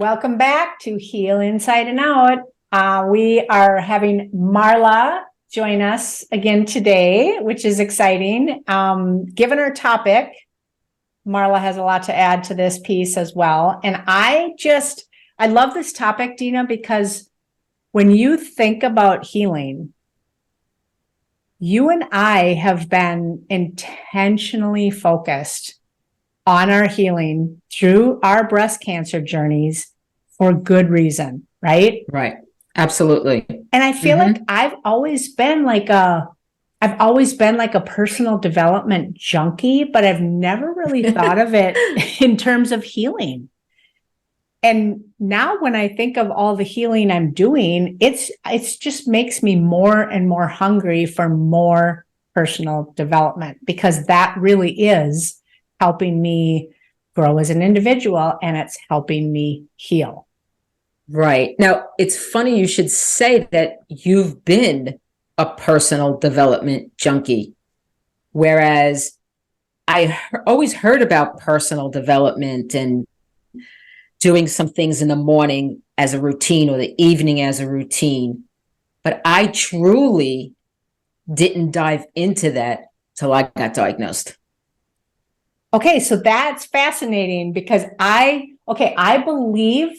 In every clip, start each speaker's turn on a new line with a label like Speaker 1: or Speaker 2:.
Speaker 1: Welcome back to Heal Inside and Out. We are having Marla join us again today, which is exciting. Given our topic, Marla has a lot to add to this piece as well. And I love this topic, Dina, because when you think about healing, you and I have been intentionally focused on our healing through our breast cancer journeys for good reason, right?
Speaker 2: Right. Absolutely.
Speaker 1: And I feel like I've always been like a personal development junkie, but I've never really thought of it in terms of healing. And now when I think of all the healing I'm doing, it's just makes me more and more hungry for more personal development, because that really is helping me grow as an individual, and it's helping me heal.
Speaker 2: Right. Now, it's funny you should say that you've been a personal development junkie, whereas always heard about personal development and doing some things in the morning as a routine or the evening as a routine. But I truly didn't dive into that till I got diagnosed.
Speaker 1: Okay, so that's fascinating because I believe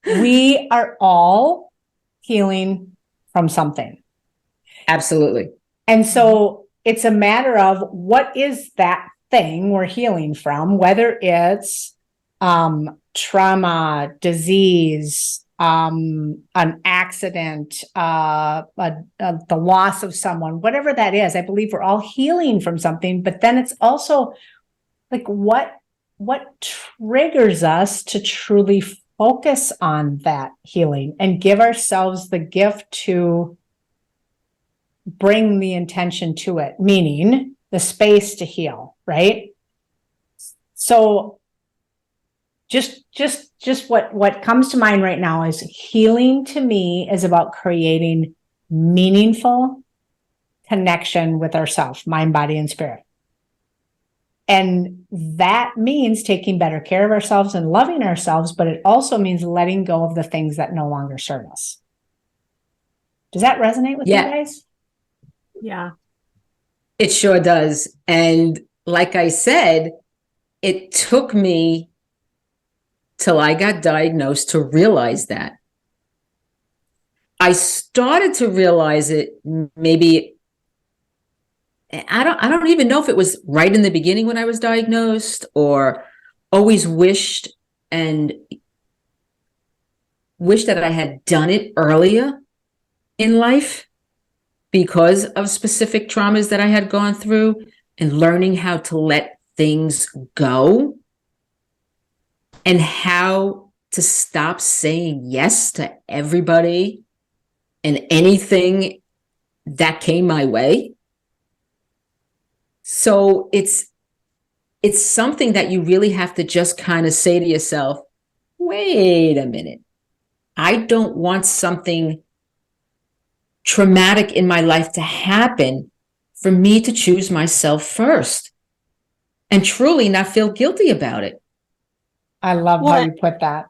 Speaker 1: we are all healing from something.
Speaker 2: Absolutely.
Speaker 1: And so it's a matter of what is that thing we're healing from, whether it's trauma, disease, an accident, the loss of someone, whatever that is. I believe we're all healing from something, but then it's also like what triggers us to truly focus on that healing and give ourselves the gift to bring the intention to it, meaning the space to heal, right? So just what comes to mind right now is healing to me is about creating meaningful connection with ourselves, mind, body, and spirit. And that means taking better care of ourselves and loving ourselves, but it also means letting go of the things that no longer serve us. Does that resonate with you guys?
Speaker 3: Yeah.
Speaker 2: It sure does. And like I said, it took me till I got diagnosed to realize that. I started to realize it maybe, I don't even know if it was right in the beginning when I was diagnosed, or always wished that I had done it earlier in life because of specific traumas that I had gone through, and learning how to let things go and how to stop saying yes to everybody and anything that came my way. So it's something that you really have to just kind of say to yourself, wait a minute. I don't want something traumatic in my life to happen for me to choose myself first and truly not feel guilty about it.
Speaker 1: I love how you put that.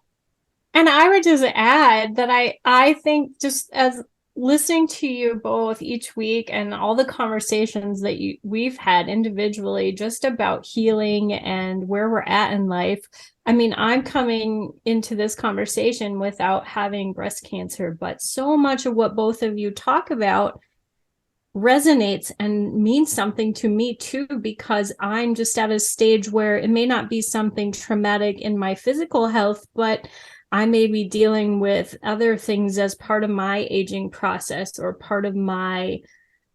Speaker 3: And I would just add that I think, just as listening to you both each week and all the conversations that we've had individually just about healing and where we're at in life. I mean, I'm coming into this conversation without having breast cancer, but so much of what both of you talk about resonates and means something to me too, because I'm just at a stage where it may not be something traumatic in my physical health, but I may be dealing with other things as part of my aging process or part of my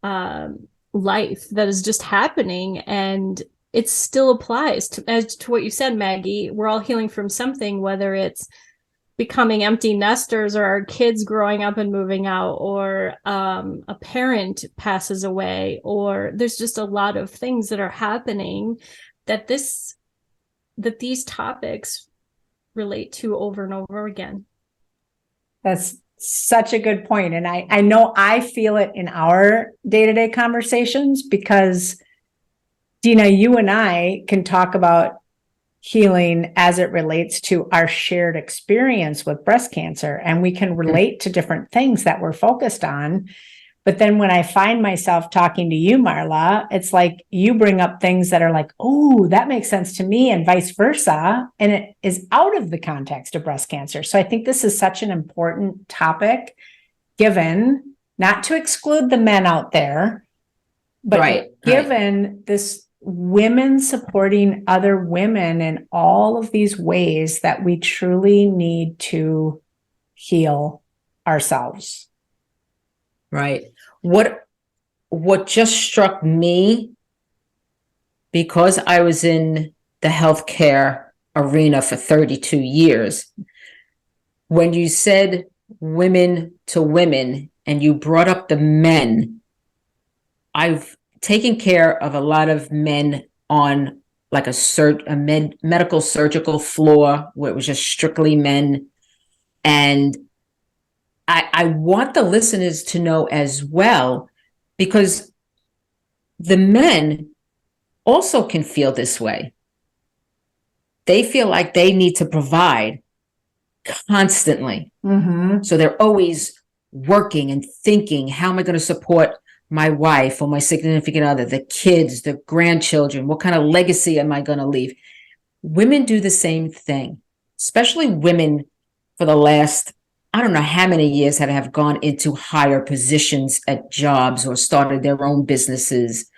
Speaker 3: life that is just happening. And it still applies to what you said, Maggie. We're all healing from something, whether it's becoming empty nesters or our kids growing up and moving out, or a parent passes away, or there's just a lot of things that are happening that these topics relate to over and over again.
Speaker 1: That's such a good point. And I know I feel it in our day-to-day conversations, because Dina, you and I can talk about healing as it relates to our shared experience with breast cancer. And we can relate to different things that we're focused on. But then when I find myself talking to you, Marla, it's like you bring up things that are like, oh, that makes sense to me, and vice versa. And it is out of the context of breast cancer. So I think this is such an important topic, given, not to exclude the men out there, but given this women supporting other women in all of these ways that we truly need to heal ourselves.
Speaker 2: Right. What just struck me, because I was in the healthcare arena for 32 years, when you said women to women and you brought up the men, I've taken care of a lot of men on like a medical surgical floor where it was just strictly men. And I want the listeners to know as well, because the men also can feel this way. They feel like they need to provide constantly.
Speaker 1: Mm-hmm.
Speaker 2: So they're always working and thinking, how am I going to support my wife or my significant other, the kids, the grandchildren? What kind of legacy am I going to leave? Women do the same thing, especially women for the last, I don't know how many years that have gone into higher positions at jobs or started their own businesses.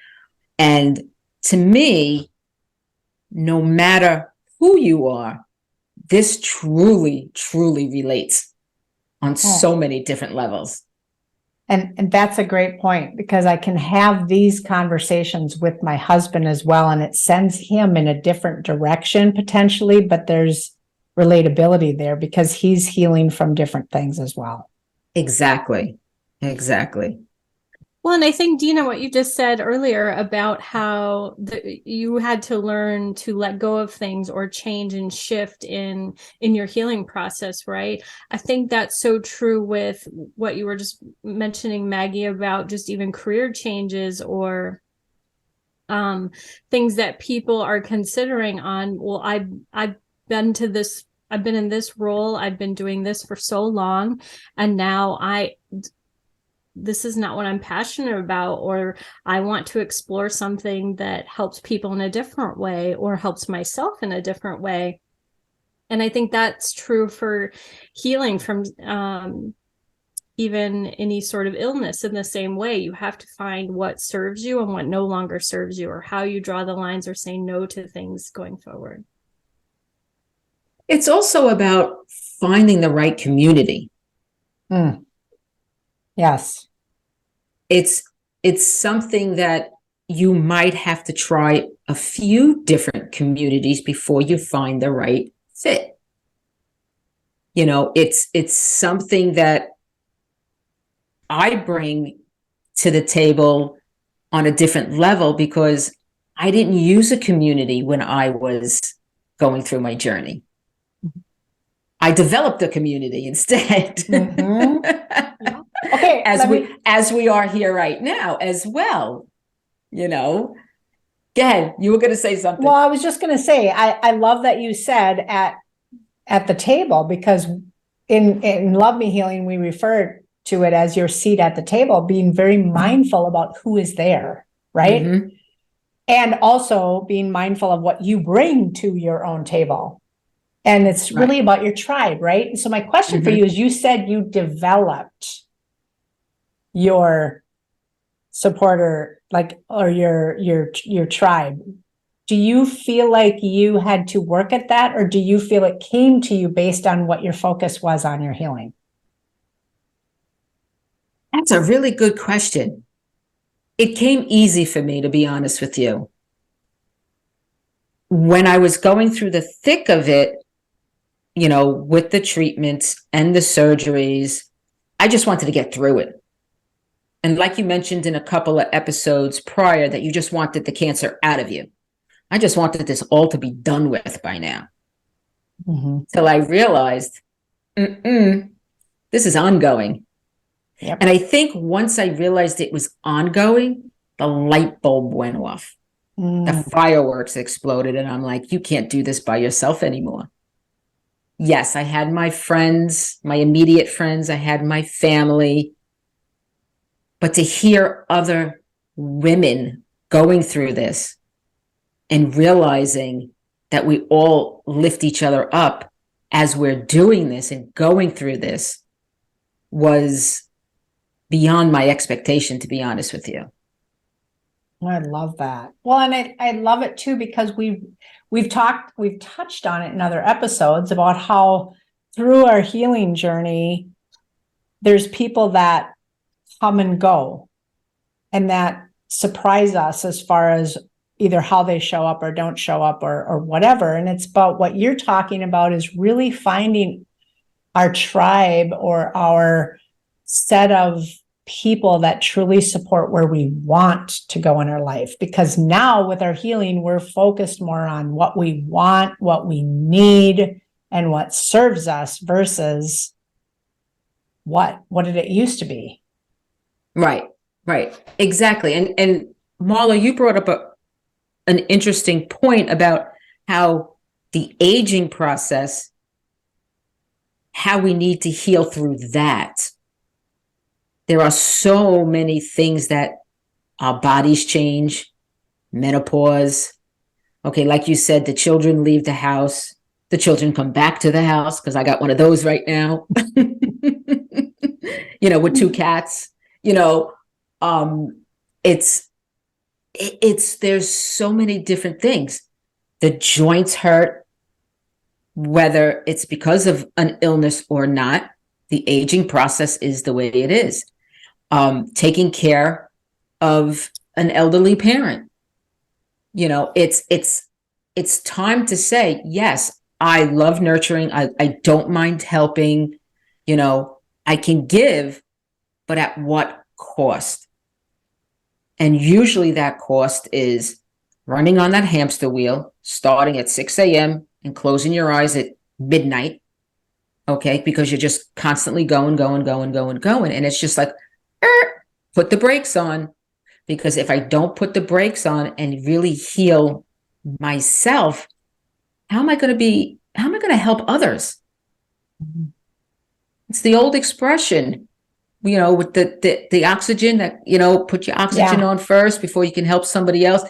Speaker 2: And to me, no matter who you are, this truly, truly relates on so many different levels.
Speaker 1: And that's a great point, because I can have these conversations with my husband as well, and it sends him in a different direction potentially, but there's relatability there because he's healing from different things as well.
Speaker 2: Exactly.
Speaker 3: Well, and I think, Dina, what you just said earlier about how you had to learn to let go of things or change and shift in your healing process, right? I think that's so true with what you were just mentioning, Maggie, about just even career changes or things that people are considering on, well, I've been in this role, I've been doing this for so long, and now this is not what I'm passionate about, or I want to explore something that helps people in a different way or helps myself in a different way. And I think that's true for healing from even any sort of illness. In the same way, you have to find what serves you and what no longer serves you, or how you draw the lines or say no to things going forward.
Speaker 2: It's also about finding the right community.
Speaker 1: Yes.
Speaker 2: It's something that you might have to try a few different communities before you find the right fit. You know, it's something that I bring to the table on a different level because I didn't use a community when I was going through my journey. I developed a community instead.
Speaker 1: Mm-hmm. Yeah. Okay.
Speaker 2: As we are here right now as well, you know. Go ahead. You were going to say something.
Speaker 1: Well, I was just going to say, I love that you said at the table, because in Love Me Healing, we refer to it as your seat at the table, being very mindful about who is there, right?
Speaker 2: Mm-hmm.
Speaker 1: And also being mindful of what you bring to your own table. And it's really about your tribe, right? And so my question for you is, you said you developed your supporter, or your tribe. Do you feel like you had to work at that, or do you feel it came to you based on what your focus was on your healing?
Speaker 2: That's a really good question. It came easy for me, to be honest with you. When I was going through the thick of it, you know, with the treatments and the surgeries, I just wanted to get through it. And like you mentioned in a couple of episodes prior, that you just wanted the cancer out of you. I just wanted this all to be done with by now. Till I realized, this is ongoing.
Speaker 1: Yep.
Speaker 2: And I think once I realized it was ongoing, the light bulb went off. The fireworks exploded, and I'm like, you can't do this by yourself anymore. Yes, I had my friends, my immediate friends, I had my family, but to hear other women going through this and realizing that we all lift each other up as we're doing this and going through this was beyond my expectation, to be honest with you.
Speaker 1: I love that. Well, and I love it too, because we've touched on it in other episodes about how through our healing journey, there's people that come and go and that surprise us as far as either how they show up or don't show up or whatever. And it's about what you're talking about is really finding our tribe or our set of people that truly support where we want to go in our life. Because now with our healing, we're focused more on what we want, what we need, and what serves us versus what did it used to be?
Speaker 2: Right, exactly. And Marla, you brought up an interesting point about how the aging process, how we need to heal through that. There are so many things that our bodies change, menopause. Okay, like you said, the children leave the house. The children come back to the house, because I got one of those right now. With 2 cats. It's there's so many different things. The joints hurt, whether it's because of an illness or not. The aging process is the way it is. Taking care of an elderly parent. It's time to say, yes, I love nurturing. I don't mind helping. I can give, but at what cost? And usually that cost is running on that hamster wheel, starting at 6 a.m. and closing your eyes at midnight. Okay, because you're just constantly going. And it's just like, put the brakes on. Because if I don't put the brakes on and really heal myself, how am I going to help others? It's the old expression, with the oxygen that, put your oxygen on first before you can help somebody else.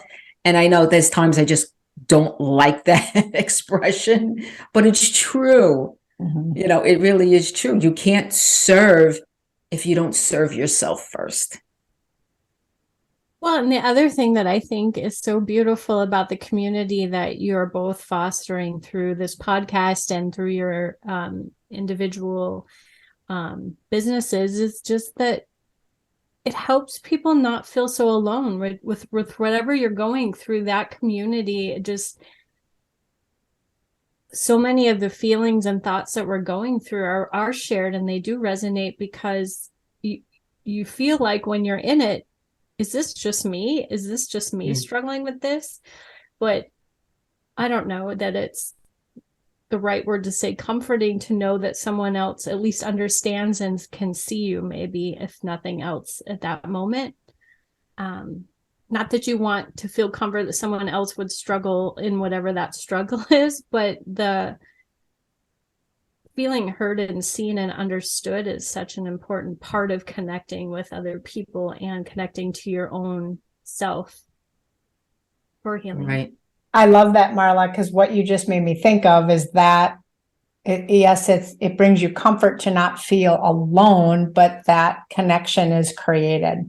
Speaker 2: And I know there's times I just don't like that expression, but it's true. It really is true. You can't serve if you don't serve yourself first.
Speaker 3: Well, and the other thing that I think is so beautiful about the community that you're both fostering through this podcast and through your individual businesses is just that it helps people not feel so alone with whatever you're going through. That community, just so many of the feelings and thoughts that we're going through are shared, and they do resonate, because you feel like when you're in it, is this just me? Is this just me struggling with this? But I don't know that it's the right word to say, comforting to know that someone else at least understands and can see you, maybe, if nothing else at that moment. Not that you want to feel comfort that someone else would struggle in whatever that struggle is, but the feeling heard and seen and understood is such an important part of connecting with other people and connecting to your own self for healing.
Speaker 2: Right.
Speaker 1: I love that, Marla, because what you just made me think of is that it brings you comfort to not feel alone, but that connection is created.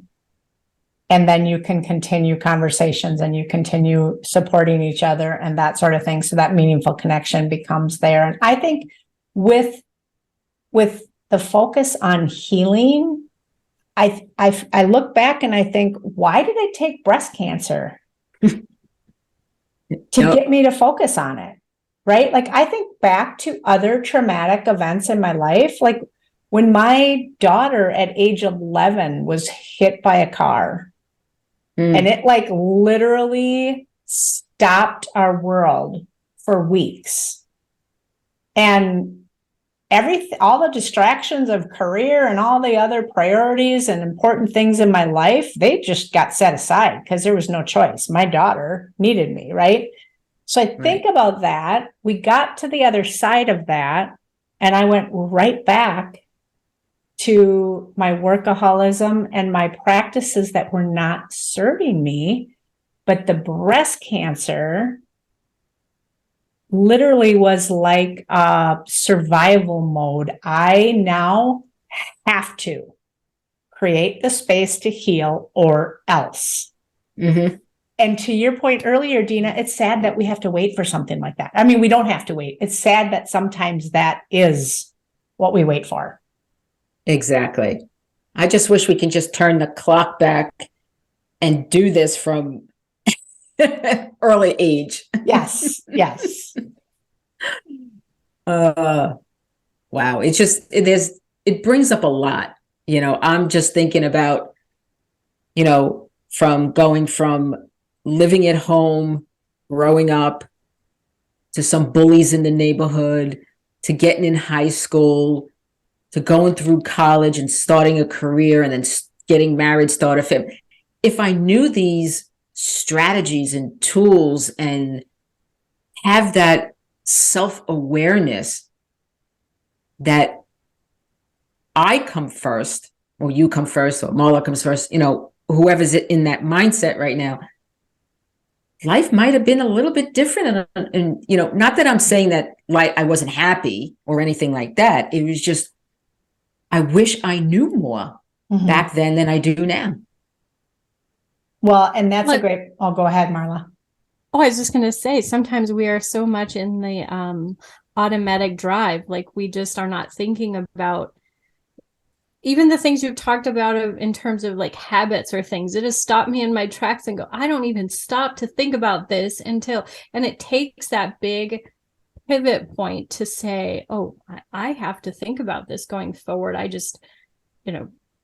Speaker 1: And then you can continue conversations and you continue supporting each other and that sort of thing. So that meaningful connection becomes there. And I think with the focus on healing, I look back and I think, why did I take breast cancer? To get me to focus on it, right? Like, I think back to other traumatic events in my life, like when my daughter at age 11 was hit by a car, and it like literally stopped our world for weeks. And all the distractions of career and all the other priorities and important things in my life, they just got set aside because there was no choice. My daughter needed me, right? So I think about that. We got to the other side of that, and I went right back to my workaholism and my practices that were not serving me. But the breast cancer literally was like survival mode. I now have to create the space to heal or else.
Speaker 2: Mm-hmm.
Speaker 1: And to your point earlier, Dina, it's sad that we have to wait for something like that. I mean, we don't have to wait. It's sad that sometimes that is what we wait for.
Speaker 2: Exactly. I just wish we can just turn the clock back and do this from early age.
Speaker 1: Yes, yes.
Speaker 2: Wow. It brings up a lot. I'm just thinking about, from going from living at home, growing up, to some bullies in the neighborhood, to getting in high school, to going through college and starting a career and then getting married, start a family. If I knew these strategies and tools and have that self-awareness that I come first, or you come first, or Marla comes first, whoever's in that mindset right now, life might have been a little bit different. And not that I'm saying that like I wasn't happy or anything like that. It was just, I wish I knew more back then than I do now.
Speaker 1: Well, and that's I'll go ahead, Marla.
Speaker 3: Oh, I was just going to say, sometimes we are so much in the automatic drive, like we just are not thinking about even the things you've talked about in terms of like habits or things. It has stopped me in my tracks and go, I don't even stop to think about this and it takes that big pivot point to say, oh, I have to think about this going forward. I just,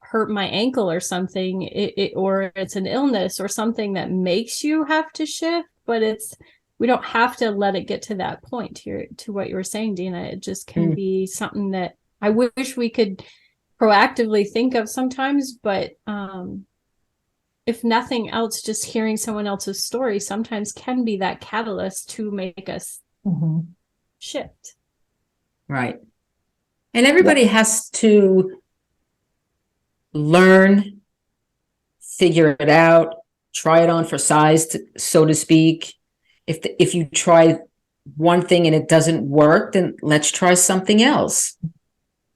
Speaker 3: hurt my ankle or something, or it's an illness or something that makes you have to shift, but we don't have to let it get to that point. To what you were saying, Dina, it just can be something that I wish we could proactively think of sometimes, but if nothing else, just hearing someone else's story sometimes can be that catalyst to make us shift.
Speaker 2: Right. And everybody has to learn, figure it out, try it on for size, so to speak. If you try one thing and it doesn't work, then let's try something else.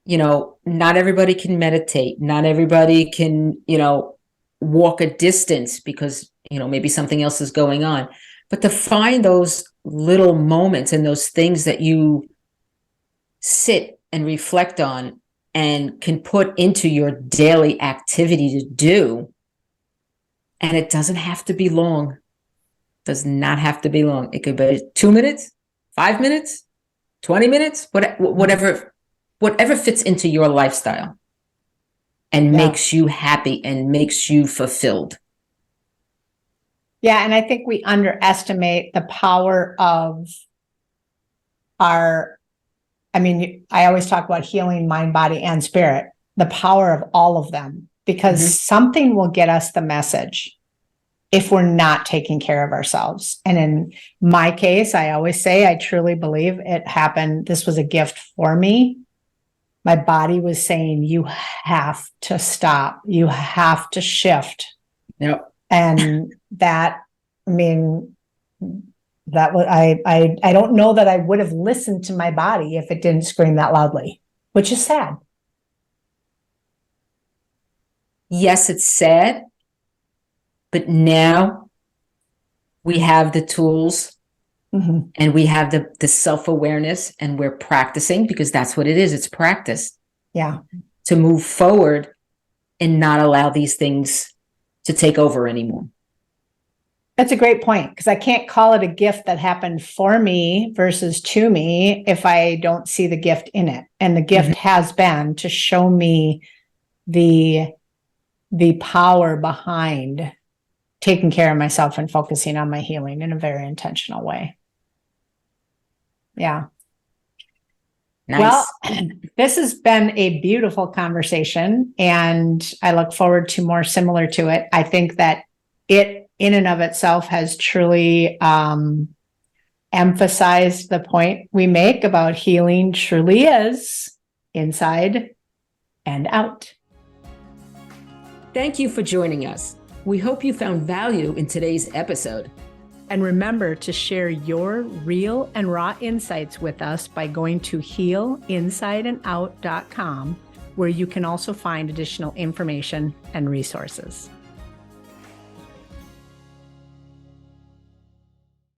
Speaker 2: Not everybody can meditate. Not everybody can, walk a distance because, maybe something else is going on. But to find those little moments and those things that you sit and reflect on and can put into your daily activity to do. And it doesn't have to be long. Does not have to be long. It could be 2 minutes, 5 minutes, 20 minutes, whatever fits into your lifestyle and makes you happy and makes you fulfilled.
Speaker 1: Yeah, and I think we underestimate the power of I always talk about healing mind, body, and spirit, the power of all of them, because something will get us the message if we're not taking care of ourselves. And in my case, I always say, I truly believe it happened. This was a gift for me. My body was saying, you have to stop. You have to shift.
Speaker 2: Yep.
Speaker 1: And that, that was, I don't know that I would have listened to my body if it didn't scream that loudly, which is sad.
Speaker 2: Yes, it's sad, but now we have the tools and we have the self-awareness, and we're practicing, because that's what it is. It's practice.
Speaker 1: Yeah.
Speaker 2: To move forward and not allow these things to take over anymore.
Speaker 1: That's a great point, because I can't call it a gift that happened for me versus to me if I don't see the gift in it. And the gift has been to show me the power behind taking care of myself and focusing on my healing in a very intentional way. Yeah.
Speaker 2: Nice.
Speaker 1: Well, this has been a beautiful conversation, and I look forward to more similar to it. I think that it, in and of itself, has truly emphasized the point we make about healing truly is inside and out.
Speaker 2: Thank you for joining us. We hope you found value in today's episode.
Speaker 1: And remember to share your real and raw insights with us by going to healinsideandout.com, where you can also find additional information and resources.